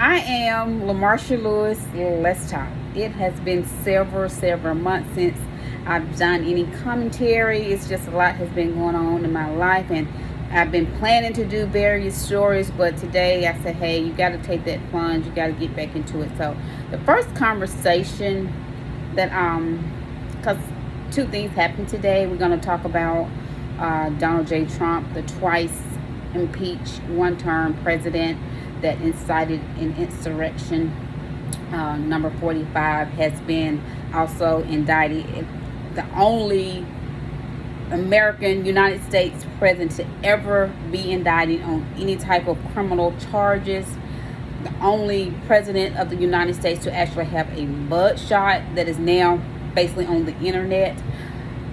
I am LaMarsha Lewis. Let's talk. It has been several months since I've done any commentary. It's just a lot has been going on in my life, and I've been planning to do various stories, but today I said, hey, you got to take that plunge. You got to get back into it. So the first conversation that because two things happened today. We're going to talk about Donald J. Trump, the twice impeached one-term president that incited an insurrection. Number 45 has been also indicted. The only American United States president to ever be indicted on any type of criminal charges. The only president of the United States to actually have a mugshot that is now basically on the internet.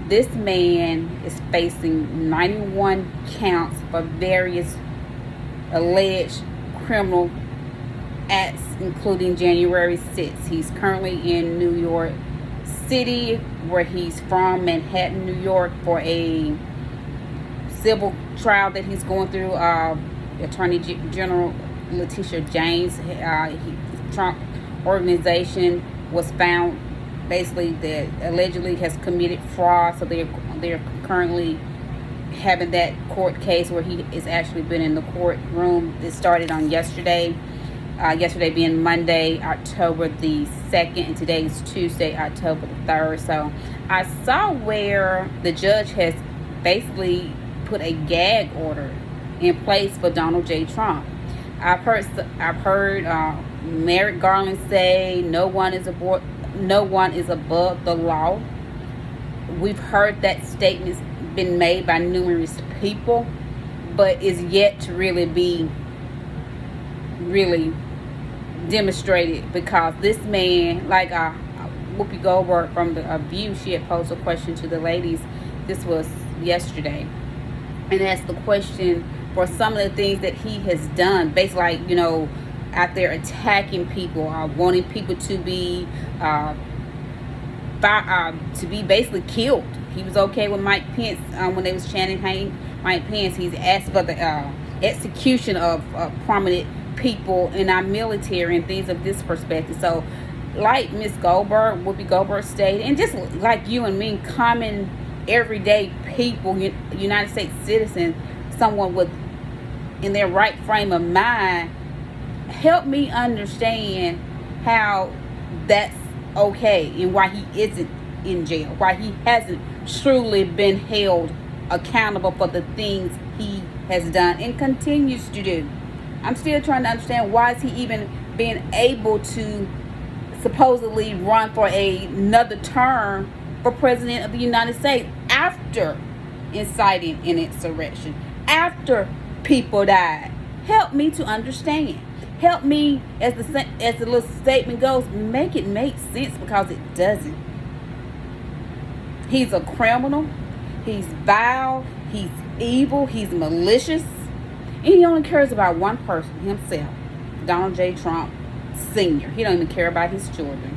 This man is facing 91 counts for various alleged criminal acts, including January 6th. He's currently in New York City, where he's from, Manhattan, New York, for a civil trial that he's going through. Attorney General Letitia James, Trump organization was found basically that allegedly has committed fraud, so they're currently having that court case where he has actually been in the courtroom. It started on yesterday being Monday, October the 2nd, and today is Tuesday, October the 3rd. So I saw where the judge has basically put a gag order in place for Donald J. Trump. I've heard Merrick Garland say no one is above the law. We've heard that statement's been made by numerous people, but is yet to really be demonstrated, because this man, like Whoopi Goldberg from the View, she had posed a question to the ladies. This was yesterday, and asked the question for some of the things that he has done, basically, like, out there attacking people, wanting people to be basically killed. He was okay with Mike Pence when they was chanting Mike Pence. He's asked for the execution of prominent people in our military and things of this perspective. So, like Miss Goldberg, Whoopi Goldberg stated, and just like you and me, common everyday people, United States citizens, someone with in their right frame of mind, help me understand how that's okay and why he isn't in jail, why he hasn't truly been held accountable for the things he has done and continues to do. I'm still trying to understand, why is he even being able to supposedly run for another term for president of the United States after inciting an insurrection, after people died. Help me to understand. Help me, as the little statement goes, make it make sense, because it doesn't. He's a criminal. He's vile. He's evil. He's malicious. And he only cares about one person, himself, Donald J. Trump Sr. He don't even care about his children.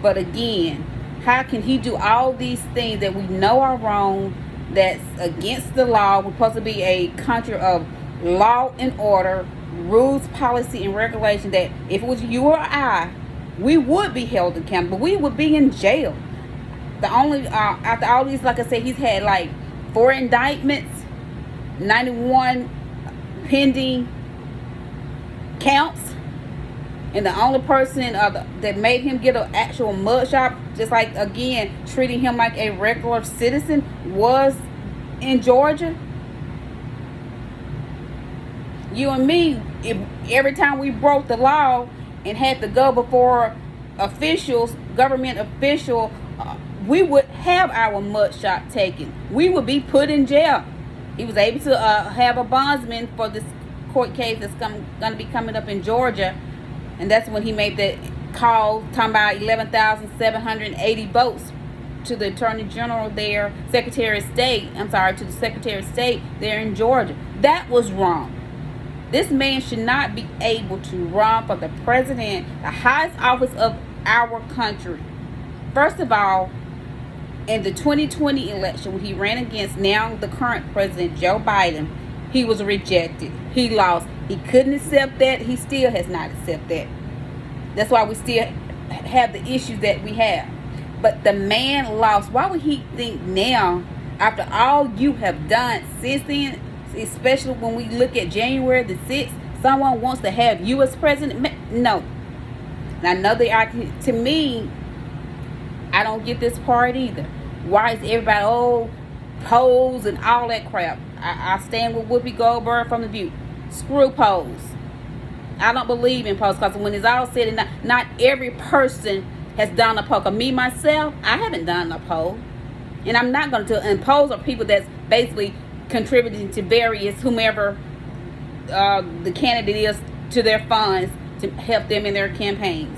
But again, how can he do all these things that we know are wrong, that's against the law? We're supposed to be a country of law and order, rules, policy, and regulation, that if it was you or I, we would be held accountable. We would be in jail. The only, after all these, like I said, he's had like 4 indictments, 91 pending counts, and the only person that made him get an actual mugshot, just like, again, treating him like a regular citizen, was in Georgia. You and me, if every time we broke the law and had to go before officials, government official, we would have our mugshot taken. We would be put in jail. He was able to have a bondsman for this court case that's going to be coming up in Georgia. And that's when he made that call talking about 11,780 votes to the Attorney General there, to the Secretary of State there in Georgia. That was wrong. This man should not be able to run for the president, the highest office of our country. First of all, in the 2020 election, when he ran against now the current president, Joe Biden, he was rejected. He lost He couldn't accept that. He still has not accepted that. That's why we still have the issues that we have. But the man lost. Why would he think now, after all you have done since then, especially when we look at January the 6th, someone wants to have you as president? No. Now, to me, I don't get this part either. Why is everybody, polls and all that crap? I stand with Whoopi Goldberg from The View. Screw polls. I don't believe in polls, because when it's all said and done, not every person has done a poll. Me, myself, I haven't done a poll. And I'm not going to. And polls are people that's basically contributing to various, whomever the candidate is, to their funds to help them in their campaigns.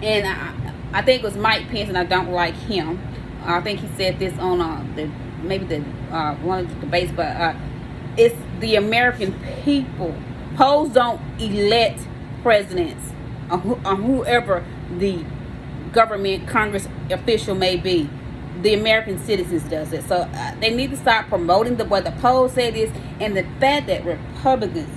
And I think it was Mike Pence, and I don't like him. I think he said this on one of the debates, but it's the American people. Polls don't elect presidents or whoever the government, Congress official may be. The American citizens does it. So they need to stop promoting what the poll said is, and the fact that Republicans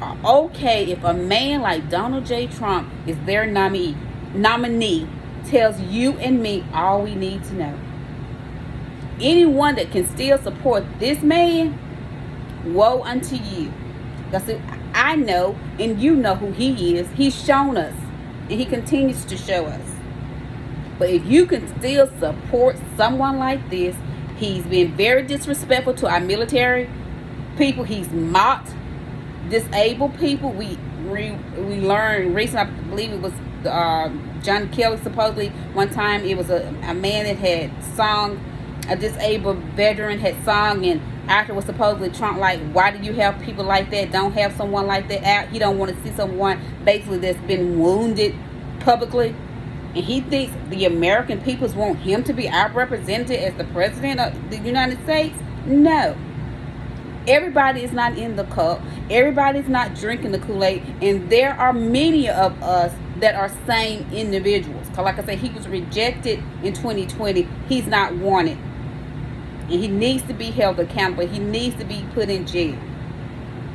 are okay if a man like Donald J. Trump is their nominee tells you and me all we need to know. Anyone that can still support this man, woe unto you. Because I know and you know who he is. He's shown us, and he continues to show us. But if you can still support someone like this, he's been very disrespectful to our military people. He's mocked disabled people. We learned recently, I believe it was John Kelly, supposedly one time it was a man that had sung, a disabled veteran had sung, and after was supposedly Trump like, why do you have people like that? Don't have someone like that out. He don't want to see someone basically that's been wounded publicly. And he thinks the American peoples want him to be our representative as the president of the United States? No. Everybody is not in the cup. Everybody's not drinking the Kool-Aid. And there are many of us that are same individuals. Because like I said, he was rejected in 2020. He's not wanted. And he needs to be held accountable. He needs to be put in jail.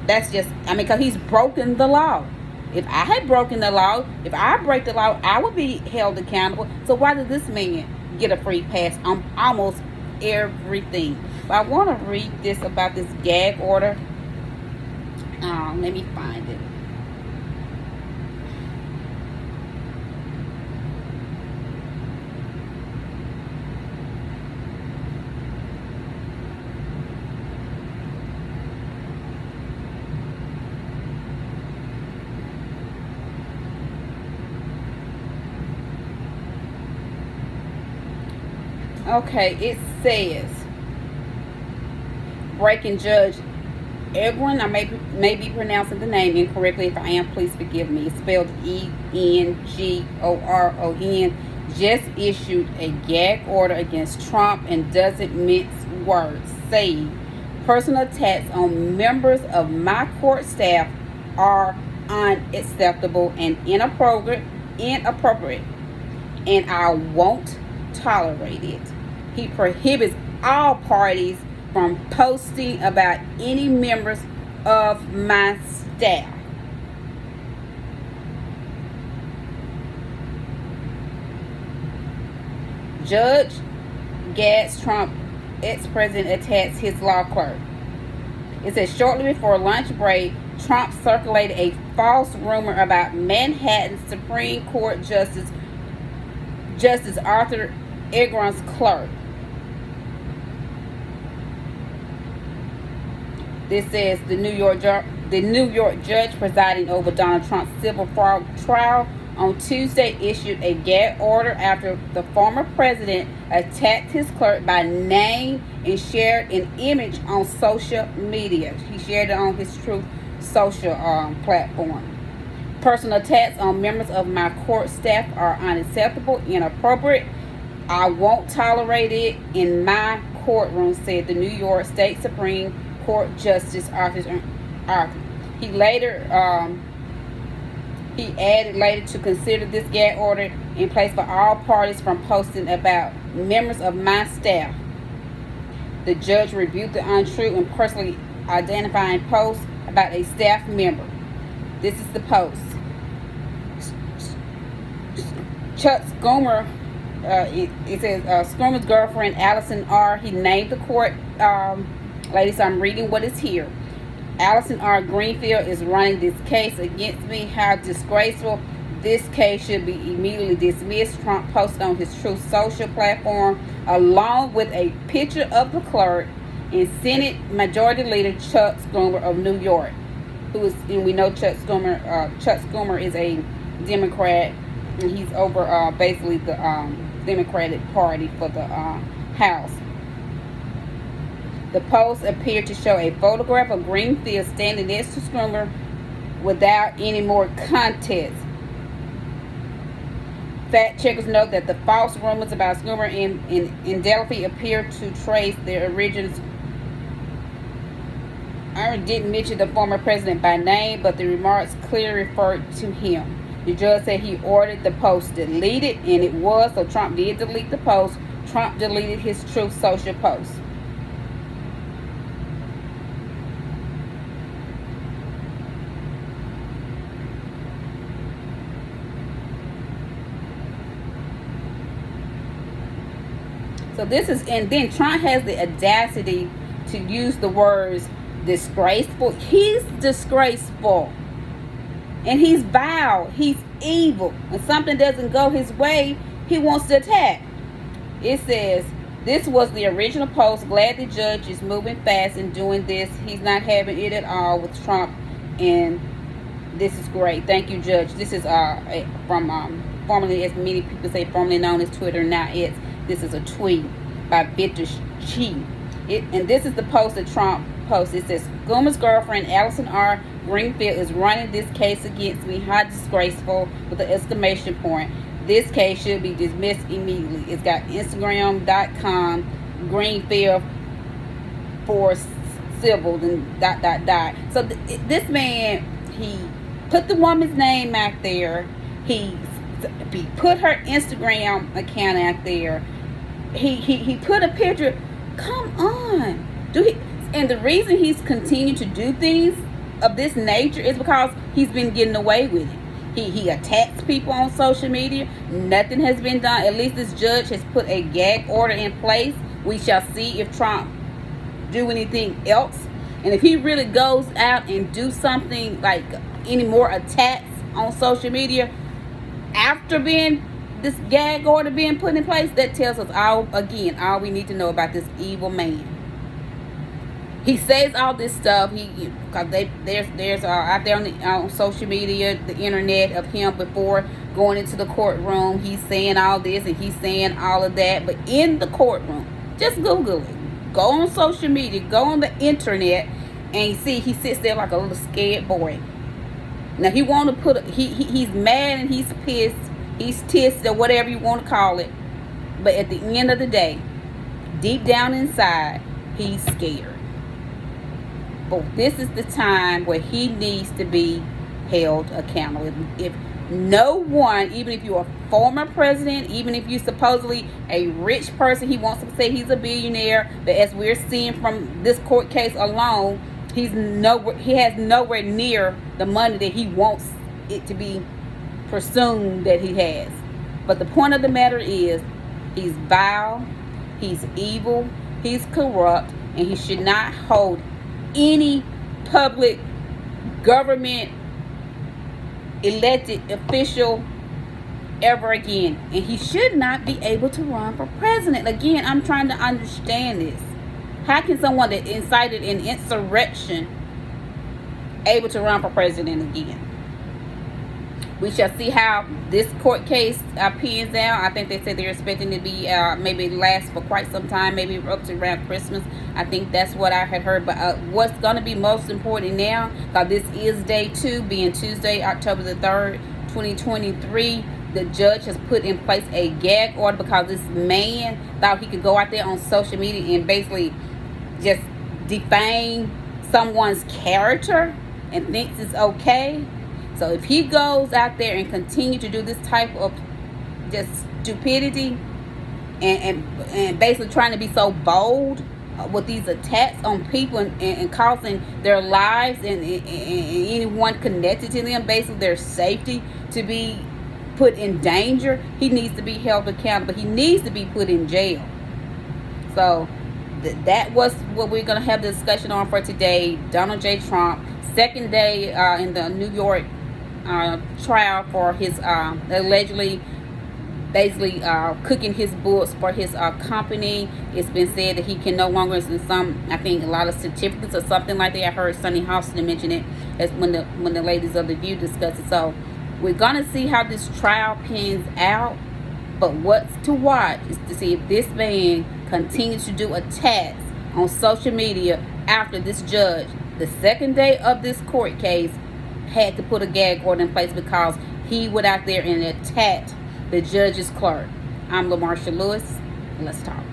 That's just, because he's broken the law. If I had broken the law, if I break the law, I would be held accountable. So why did this man get a free pass on almost everything? But I want to read this about this gag order. Let me find it. Okay, it says, breaking Judge Engoron. I may be pronouncing the name incorrectly. If I am, please forgive me. It's spelled Engoron. Just issued a gag order against Trump and doesn't mince words, saying personal attacks on members of my court staff are unacceptable and inappropriate, and I won't tolerate it. He prohibits all parties from posting about any members of my staff. Judge Gads Trump, ex-president, attacks his law clerk. It says shortly before lunch break, Trump circulated a false rumor about Manhattan Supreme Court Justice Arthur Engoron's clerk. This says the New York judge presiding over Donald Trump's civil fraud trial on Tuesday issued a gag order after the former president attacked his clerk by name and shared an image on social media. He shared it on his Truth Social platform. Personal attacks on members of my court staff are unacceptable, inappropriate. I won't tolerate it in my courtroom, said the New York State Supreme Court Justice Arthur. He added later to consider this gag order in place for all parties from posting about members of my staff. The judge rebuked the untrue and personally identifying posts about a staff member. This is the post. Chuck Schumer, it says Schumer's girlfriend Allison R. He named the court, ladies. So I'm reading what is here. Allison R. Greenfield is running this case against me. How disgraceful! This case should be immediately dismissed. Trump posted on his Truth Social platform, along with a picture of the clerk and Senate Majority Leader Chuck Schumer of New York, who is, and we know Chuck Schumer. Chuck Schumer is a Democrat, and he's over basically the Democratic Party for the House. The post appeared to show a photograph of Greenfield standing next to Schumer without any more context. Fact checkers note that the false rumors about Schumer in Delphi appear to trace their origins. I didn't mention the former president by name, but the remarks clearly referred to him. The judge said he ordered the post deleted, and it was, so Trump did delete the post. Trump deleted his Truth Social post. So this is, and then Trump has the audacity to use the words disgraceful. He's disgraceful. And he's vile. He's evil. When something doesn't go his way, he wants to attack. It says, this was the original post. Glad the judge is moving fast and doing this. He's not having it at all with Trump. And this is great. Thank you, Judge. This is from formerly, as many people say, formerly known as Twitter. Now this is a tweet by Victor Chi. And this is the post that Trump posted. It says, Schumer's girlfriend, Allison R. Greenfield, is running this case against me. How disgraceful, with an exclamation point. This case should be dismissed immediately. It's got Instagram.com, Greenfield for civil, and ... So this man, he put the woman's name out there. He put her Instagram account out there. He put a picture. Come on. And the reason he's continued to do things of this nature is because he's been getting away with it. He attacks people on social media. Nothing has been done. At least this judge has put a gag order in place. We shall see if Trump do anything else. And if he really goes out and do something like any more attacks on social media after this gag order being put in place, that tells us all we need to know about this evil man. He says all this stuff. Because there's out there on social media, the internet, of him before going into the courtroom. He's saying all this and he's saying all of that. But in the courtroom, just Google it. Go on social media. Go on the internet, and you see he sits there like a little scared boy. Now he want to put. He's mad and he's pissed. He's tissed, or whatever you want to call it. But at the end of the day, deep down inside, he's scared. But this is the time where he needs to be held accountable. If no one, even if you're a former president, even if you're supposedly a rich person, he wants to say he's a billionaire, but as we're seeing from this court case alone, he has nowhere near the money that he wants it to be presumed that he has. But the point of the matter is, he's vile, he's evil, he's corrupt, and he should not hold any public government elected official ever again. And he should not be able to run for president again. I'm trying to understand this. How can someone that incited an insurrection able to run for president again? We shall see how this court case pans out. I think they said they're expecting to be maybe last for quite some time, maybe up to around Christmas. I think that's what I had heard. But what's going to be most important now, because this is day 2, being Tuesday, October the 3rd, 2023. The judge has put in place a gag order because this man thought he could go out there on social media and basically just defame someone's character and thinks it's okay. So if he goes out there and continue to do this type of just stupidity and basically trying to be so bold with these attacks on people and causing their lives and anyone connected to them, basically their safety, to be put in danger. He needs to be held accountable. He needs to be put in jail. So that was what we're going to have the discussion on for today. Donald J. Trump, second day in the New York trial for his allegedly basically cooking his books for his company. It's been said that he can no longer, in some, I think a lot of certificates or something like that. I heard Sunny Hostin mention it as when the ladies of the View discussed it. So we're gonna see how this trial pans out. But what's to watch is to see if this man continues to do attacks on social media after this judge, the second day of this court case, had to put a gag order in place because he went out there and attacked the judge's clerk. I'm LaMarsha Lewis. Let's talk.